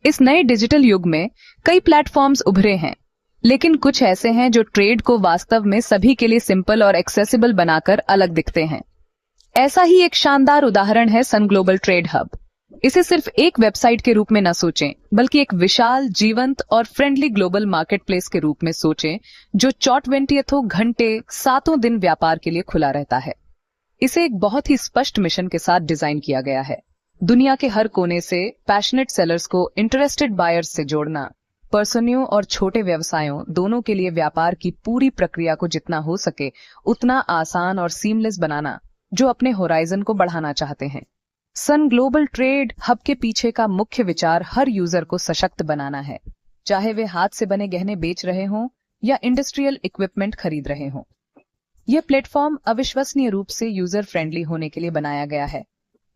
इस नए डिजिटल युग में कई प्लेटफॉर्म्स उभरे हैं, लेकिन कुछ ऐसे हैं जो ट्रेड को वास्तव में सभी के लिए सिंपल और एक्सेसिबल बनाकर अलग दिखते हैं। ऐसा ही एक शानदार उदाहरण है सन ग्लोबल ट्रेड हब। इसे सिर्फ एक वेबसाइट के रूप में न सोचें, बल्कि एक विशाल, जीवंत और फ्रेंडली ग्लोबल मार्केटप्लेस के रूप में सोचें, जो 24 घंटे, सातों दिन व्यापार के लिए खुला रहता है। इसे एक बहुत ही स्पष्ट मिशन के साथ डिजाइन किया गया है। दुनिया के हर कोने से पैशनेट सेलर्स को इंटरेस्टेड बायर्स से जोड़ना, पर्सनियों और छोटे व्यवसायों दोनों के लिए व्यापार की पूरी प्रक्रिया को जितना हो सके उतना आसान और सीमलेस बनाना, जो अपने होराइजन को बढ़ाना चाहते हैं। सन ग्लोबल ट्रेड हब के पीछे का मुख्य विचार हर यूजर को सशक्त बनाना है, चाहे वे हाथ से बने गहने बेच रहे हों या इंडस्ट्रियल इक्विपमेंट खरीद रहे हों। यह प्लेटफॉर्म अविश्वसनीय रूप से यूजर फ्रेंडली होने के लिए बनाया गया है,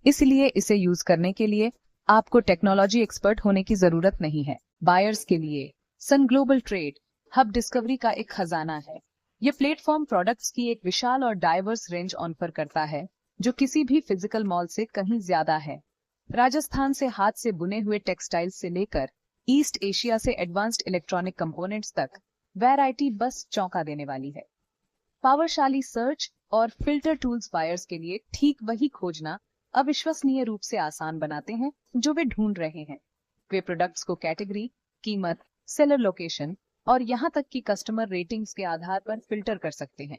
इसलिए इसे यूज करने के लिए आपको टेक्नोलॉजी एक्सपर्ट होने की जरूरत नहीं है। बायर्स के लिए सन ग्लोबल ट्रेड हब डिस्कवरी का एक खजाना है। यह प्लेटफॉर्म प्रोडक्ट्स की एक विशाल और डाइवर्स रेंज ऑफर करता है, जो किसी भी फिजिकल मॉल से कहीं ज्यादा है। राजस्थान से हाथ से बुने हुए टेक्सटाइल्स से लेकर ईस्ट एशिया से एडवांस्ड इलेक्ट्रॉनिक कंपोनेंट्स तक, वैरायटी बस चौंका देने वाली है। पावरशाली सर्च और फिल्टर टूल्स बायर्स के लिए ठीक वही खोजना अविश्वसनीय रूप से आसान बनाते हैं जो वे ढूंढ रहे हैं। वे प्रोडक्ट्स को कैटेगरी, कीमत, सेलर लोकेशन और यहां तक कि कस्टमर रेटिंग्स के आधार पर फिल्टर कर सकते हैं,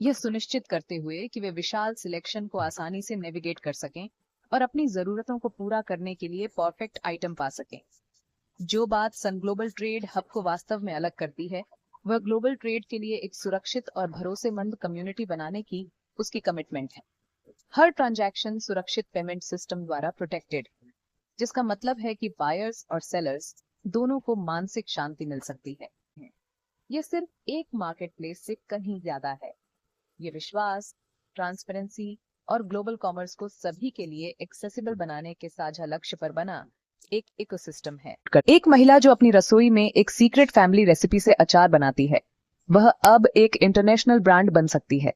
यह सुनिश्चित करते हुए कि वे विशाल सिलेक्शन को आसानी से नेविगेट कर सकें और अपनी जरूरतों को पूरा करने के लिए परफेक्ट आइटम पा सकें। जो बात सन ग्लोबल ट्रेड हब को वास्तव में अलग करती है, वह ग्लोबल ट्रेड के लिए एक सुरक्षित और भरोसेमंद कम्युनिटी बनाने की उसकी कमिटमेंट है। हर ट्रांजैक्शन सुरक्षित पेमेंट सिस्टम द्वारा प्रोटेक्टेड, जिसका मतलब है कि बायर्स और सेलर्स दोनों को मानसिक शांति मिल सकती है। यह सिर्फ एक मार्केटप्लेस से कहीं ज्यादा है। ये विश्वास, ट्रांसपेरेंसी और ग्लोबल कॉमर्स को सभी के लिए एक्सेसिबल बनाने के साझा लक्ष्य पर बना एक इकोसिस्टम है। एक महिला जो अपनी रसोई में एक सीक्रेट फैमिली रेसिपी से अचार बनाती है, वह अब एक इंटरनेशनल ब्रांड बन सकती है।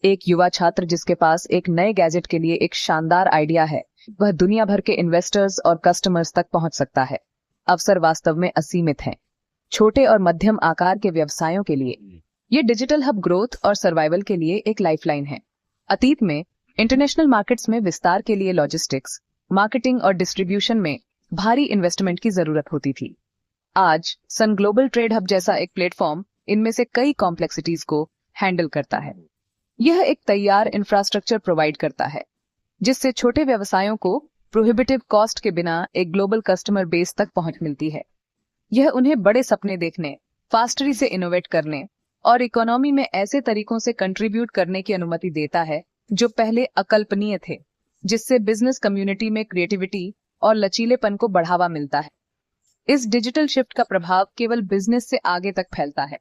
एक युवा छात्र जिसके पास एक नए गैजेट के लिए एक शानदार आइडिया है, वह दुनिया भर के इन्वेस्टर्स और कस्टमर्स तक पहुंच सकता है। अवसर वास्तव में असीमित हैं। छोटे और मध्यम आकार के व्यवसायों के लिए ये डिजिटल हब ग्रोथ और सर्वाइवल के लिए एक लाइफलाइन है। अतीत में इंटरनेशनल मार्केट्स में विस्तार के लिए लॉजिस्टिक्स, मार्केटिंग और डिस्ट्रीब्यूशन में भारी इन्वेस्टमेंट की जरूरत होती थी। आज सन ग्लोबल ट्रेड हब जैसा एक प्लेटफॉर्म इनमें से कई कॉम्प्लेक्सिटीज को हैंडल करता है। यह एक तैयार इंफ्रास्ट्रक्चर प्रोवाइड करता है, जिससे छोटे व्यवसायों को प्रोहिबिटिव कॉस्ट के बिना एक ग्लोबल कस्टमर बेस तक पहुंच मिलती है। यह उन्हें बड़े सपने देखने, फास्टरी से इनोवेट करने और इकोनॉमी में ऐसे तरीकों से कंट्रीब्यूट करने की अनुमति देता है जो पहले अकल्पनीय थे, जिससे बिजनेस कम्युनिटी में क्रिएटिविटी और लचीलेपन को बढ़ावा मिलता है। इस डिजिटल शिफ्ट का प्रभाव केवल बिजनेस से आगे तक फैलता है।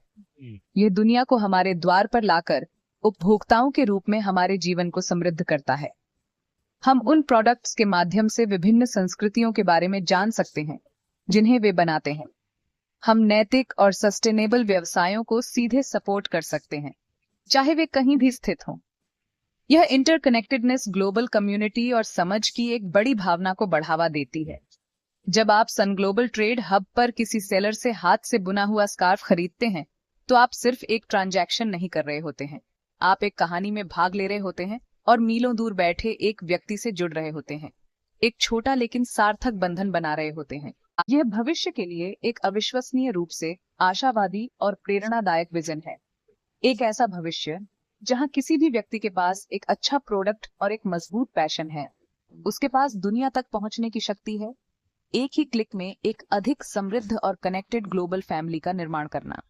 यह दुनिया को हमारे द्वार पर लाकर उपभोक्ताओं के रूप में हमारे जीवन को समृद्ध करता है। हम उन प्रोडक्ट्स के माध्यम से विभिन्न संस्कृतियों के बारे में जान सकते हैं जिन्हें वे बनाते हैं। हम नैतिक और सस्टेनेबल व्यवसायों को सीधे सपोर्ट कर सकते हैं, चाहे वे कहीं भी स्थित हों। यह इंटरकनेक्टेडनेस ग्लोबल कम्युनिटी और समझ की एक बड़ी भावना को बढ़ावा देती है। जब आप सन ग्लोबल ट्रेड हब पर किसी सेलर से हाथ से बुना हुआ स्कार्फ खरीदते हैं, तो आप सिर्फ एक ट्रांजैक्शन नहीं कर रहे होते हैं, आप एक कहानी में भाग ले रहे होते हैं और मीलों दूर बैठे एक व्यक्ति से जुड़ रहे होते हैं, एक छोटा लेकिन सार्थक बंधन बना रहे होते हैं। यह भविष्य के लिए एक अविश्वसनीय रूप से आशावादी और प्रेरणादायक विजन है। एक ऐसा भविष्य जहां किसी भी व्यक्ति के पास एक अच्छा प्रोडक्ट और एक मजबूत पैशन है, उसके पास दुनिया तक पहुंचने की शक्ति है, एक ही क्लिक में एक अधिक समृद्ध और कनेक्टेड ग्लोबल फैमिली का निर्माण करना।